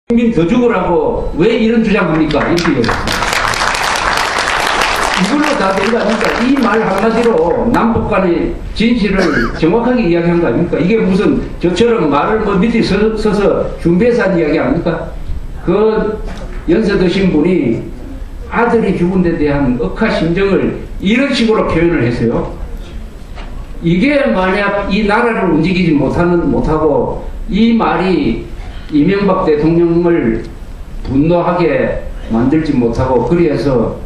국민 더 죽으라고 왜 이런 주장합니까? 이렇게 얘기했습니다. 이걸로 다 된 거 아닙니까? 이 말 한마디로 남북 간의 진실을 정확하게 이야기한 거 아닙니까? 이게 무슨 저처럼 말을 뭐 밑에 서서 준비해서 한 이야기 아닙니까? 그 연세 드신 분이 아들이 죽은 데 대한 억하 심정을 이런 식으로 표현을 했어요. 이게 만약 이 나라를 움직이지 못하고 이 말이 이명박 대통령을 분노하게 만들지 못하고 그래서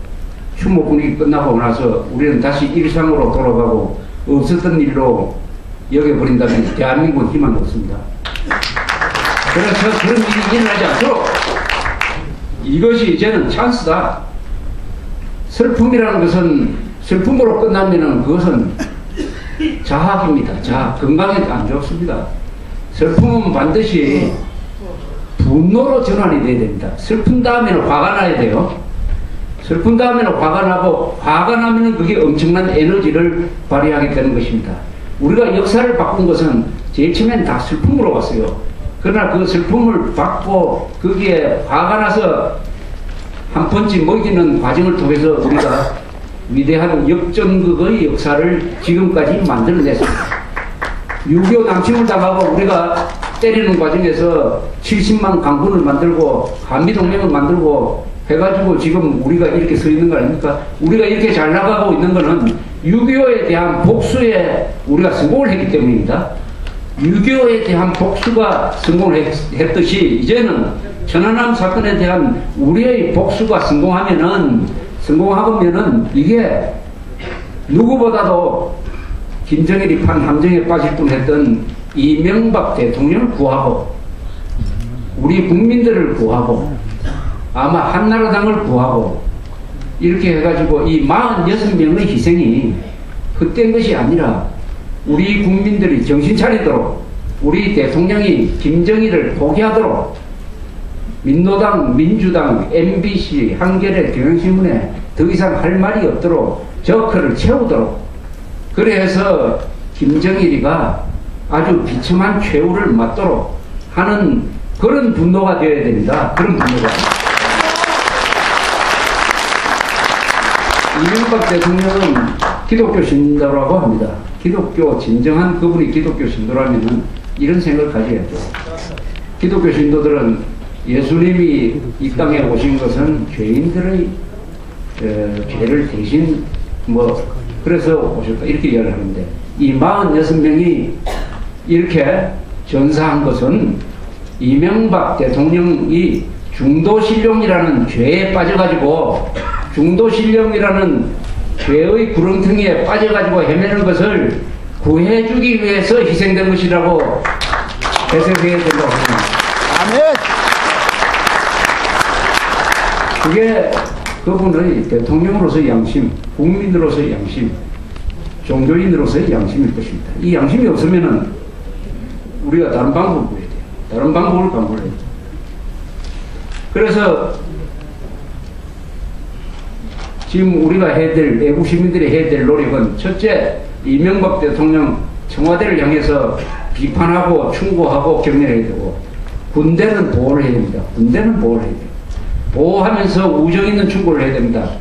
추모 분위기 끝나고 나서 우리는 다시 일상으로 돌아가고 없었던 일로 여겨버린다면 대한민국은 희망이 없습니다. 그래서 그런 일이 일어나지 않도록 이것이 이제는 찬스다. 슬픔이라는 것은 슬픔으로 끝나면은 그것은 자학입니다. 자학. 건강에 안 좋습니다. 슬픔은 반드시 분노로 전환이 돼야 됩니다. 슬픈 다음에는 화가 나야 돼요. 슬픈 다음에는 화가 나고 화가 나면은 그게 엄청난 에너지를 발휘하게 되는 것입니다. 우리가 역사를 바꾼 것은 제일 처음엔 다 슬픔으로 왔어요. 그러나 그 슬픔을 받고 거기에 화가 나서 한 펀치 먹이는 과정을 통해서 우리가 위대한 역전극의 역사를 지금까지 만들어냈습니다. 6.25 남침을 당하고 우리가 때리는 과정에서 70만 강군을 만들고 한미동맹을 만들고 해가지고 지금 우리가 이렇게 서 있는 거 아닙니까? 우리가 이렇게 잘 나가고 있는 거는 6.25에 대한 복수에 우리가 성공을 했기 때문입니다. 6.25에 대한 복수가 성공을 했듯이 이제는 천안함 사건에 대한 우리의 복수가 성공하면은 이게 누구보다도 김정일이 판 함정에 빠질 뻔했던 이명박 대통령을 구하고 우리 국민들을 구하고 아마 한나라당을 구하고 이렇게 해가지고 이 46명의 희생이 헛된 것이 아니라 우리 국민들이 정신 차리도록 우리 대통령이 김정일을 포기하도록 민노당, 민주당, MBC, 한겨레, 경향신문에 더 이상 할 말이 없도록 저크를 채우도록 그래서 김정일이가 아주 비참한 최후를 맞도록 하는 그런 분노가 되어야 됩니다. 그런 분노가. 이명박 대통령은 기독교 신도라고 합니다. 기독교 진정한 그분이 기독교 신도라면 이런 생각을 가져야죠. 기독교 신도들은 예수님이 이 땅에 오신 것은 죄인들의 죄를 대신 그래서 오셨다 이렇게 이야기를 하는데 이 46명이 이렇게 전사한 것은 이명박 대통령이 중도신령이라는 죄에 빠져가지고 중도신령이라는 죄의 구렁텅이에 빠져가지고 헤매는 것을 구해주기 위해서 희생된 것이라고 해석해야 된다고 합니다. 아멘. 그게 그분의 대통령으로서의 양심, 국민으로서의 양심, 종교인으로서의 양심일 것입니다. 이 양심이 없으면은 우리가 다른 방법을 구해야 돼요. 다른 방법을 강구를 해야 돼요. 그래서 지금 우리가 해야 될, 애국 시민들이 해야 될 노력은 첫째, 이명박 대통령 청와대를 향해서 비판하고 충고하고 격려해야 되고 군대는 보호를 해야 됩니다. 군대는 보호를 해야 돼요. 보호하면서 우정 있는 충고를 해야 됩니다.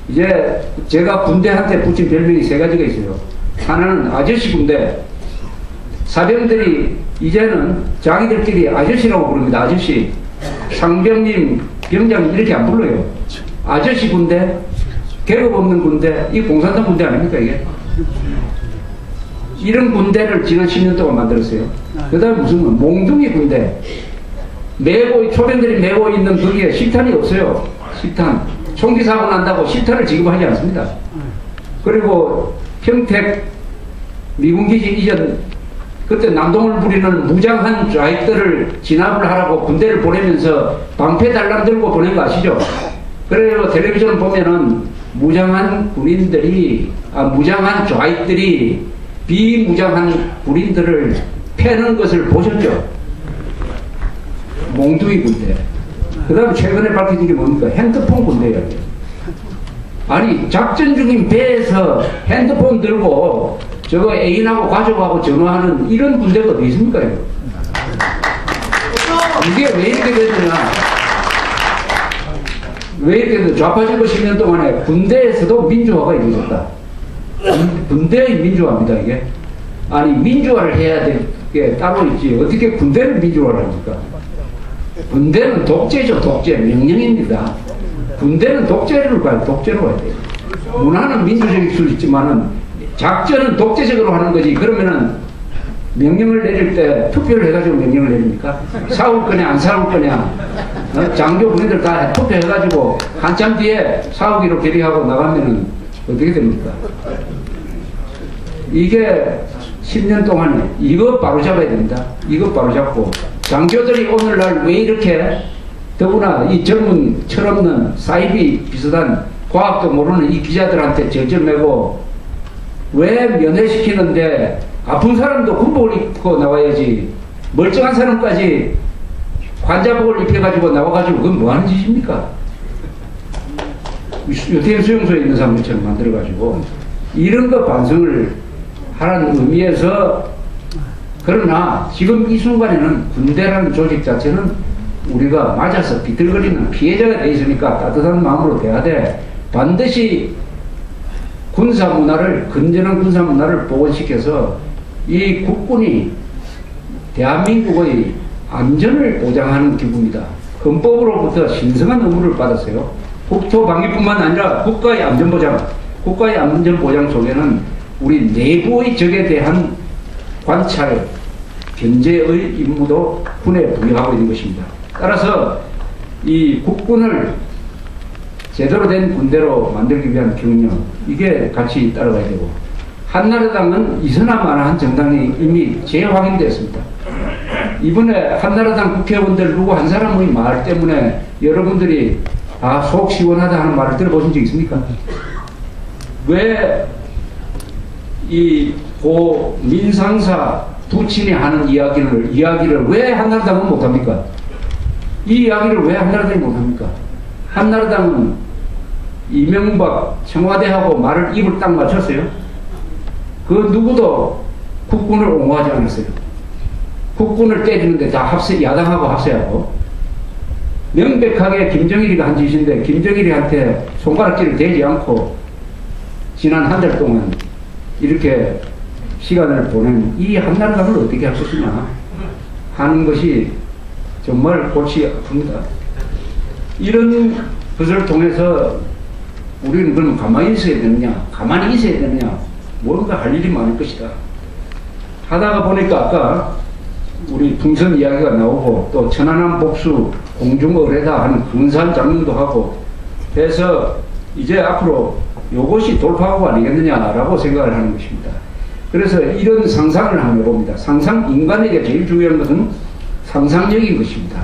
이제 제가 군대한테 붙인 별명이 3가지가 있어요. 하나는 아저씨 군대. 사병들이 이제는 자기들끼리 아저씨라고 부릅니다. 아저씨. 상병님, 병장님 이렇게 안 불러요. 아저씨 군대, 계급 없는 군대, 이 공산당 군대 아닙니까 이게? 이런 군대를 지난 10년 동안 만들었어요. 그 다음에 무슨 몽둥이 군대. 초병들이 메고 있는 거기에 실탄이 없어요. 실탄. 총기 사고 난다고 실탄을 지급하지 않습니다. 그리고 평택 미군기지 이전 그때 난동을 부리는 무장한 좌익들을 진압을 하라고 군대를 보내면서 방패 달랑 들고 보낸 거 아시죠? 그래서 텔레비전 보면은 무장한 좌익들이 비무장한 군인들을 패는 것을 보셨죠? 몽둥이 군대. 그 다음에 최근에 밝혀진 게 뭡니까? 핸드폰 군대예요. 아니 작전 중인 배에서 핸드폰 들고 저거 애인하고 가족하고 전화하는 이런 군대가 어디 있습니까? 이거? 그게 왜 이렇게 되느냐. 왜 이렇게 되냐. 좌파정부 10년 동안에 군대에서도 민주화가 이루어졌다. 군대의 민주화입니다, 이게. 아니, 민주화를 해야 될 게 따로 있지. 어떻게 군대를 민주화를 합니까? 군대는 독재죠, 독재. 명령입니다. 군대는 독재를 가야, 독재로 가야 돼요. 문화는 민주적일 수 있지만은 작전은 독재적으로 하는 거지. 그러면은 명령을 내릴 때 투표를 해가지고 명령을 내립니까? 싸울 거냐, 안 싸울 거냐. 장교 군인들 다 투표해가지고 한참 뒤에 싸우기로 결의하고 나가면은 어떻게 됩니까? 이게 10년 동안에 이거 바로 잡아야 됩니다. 이거 바로 잡고 장교들이 오늘날 왜 이렇게 더구나 이 젊은 철없는 사이비 비슷한 과학도 모르는 이 기자들한테 절절매고 왜 면회시키는데 아픈 사람도 군복을 입고 나와야지 멀쩡한 사람까지 환자복을 입혀가지고 나와가지고 그건 뭐하는 짓입니까? 유태인 수용소에 있는 사람들처럼 만들어가지고 이런 거 반성을 하는 의미에서 그러나 지금 이 순간에는 군대라는 조직 자체는 우리가 맞아서 비틀거리는 피해자가 돼 있으니까 따뜻한 마음으로 돼야 돼. 반드시 군사문화를 건전한 군사문화를 복원시켜서 이 국군이 대한민국의 안전을 보장하는 기구입니다. 헌법으로부터 신성한 의무를 받았어요. 국토방위뿐만 아니라 국가의 안전보장, 국가의 안전보장 속에는 우리 내부의 적에 대한 관찰, 견제의 임무도 군에 부여하고 있는 것입니다. 따라서 이 국군을 제대로 된 군대로 만들기 위한 경력, 이게 같이 따라가야 되고, 한나라당은 이선화만한 정당이 이미 재확인됐습니다. 이번에 한나라당 국회의원들 누구 한 사람의 말 때문에 여러분들이 속 시원하다 하는 말을 들어보신 적 있습니까? 왜 이 고 민상사 부친이 하는 이야기를 왜 한나라당은 못합니까? 이 이야기를 왜 한나라당이 못합니까? 한나라당은 이명박 청와대하고 말을 입을 딱 맞췄어요. 그 누구도 국군을 옹호하지 않았어요. 국군을 때리는데 다 야당하고 합세하고 명백하게 김정일이가 한 짓인데 김정일이한테 손가락질을 대지 않고 지난 한 달 동안 이렇게 시간을 보낸 이 한나라당을 어떻게 할 것이냐 하는 것이 정말 골치 아픕니다. 이런 것을 통해서 우리는 그럼 가만히 있어야 되느냐, 가만히 있어야 되느냐, 뭔가 할 일이 많을 것이다. 하다가 보니까 아까 우리 풍선 이야기가 나오고 또 천안함 복수 공중의뢰다 하는 근사한 장면도 하고 해서 이제 앞으로 이것이 돌파구 아니겠느냐라고 생각을 하는 것입니다. 그래서 이런 상상을 한번 해봅니다. 인간에게 제일 중요한 것은 상상력인 것입니다.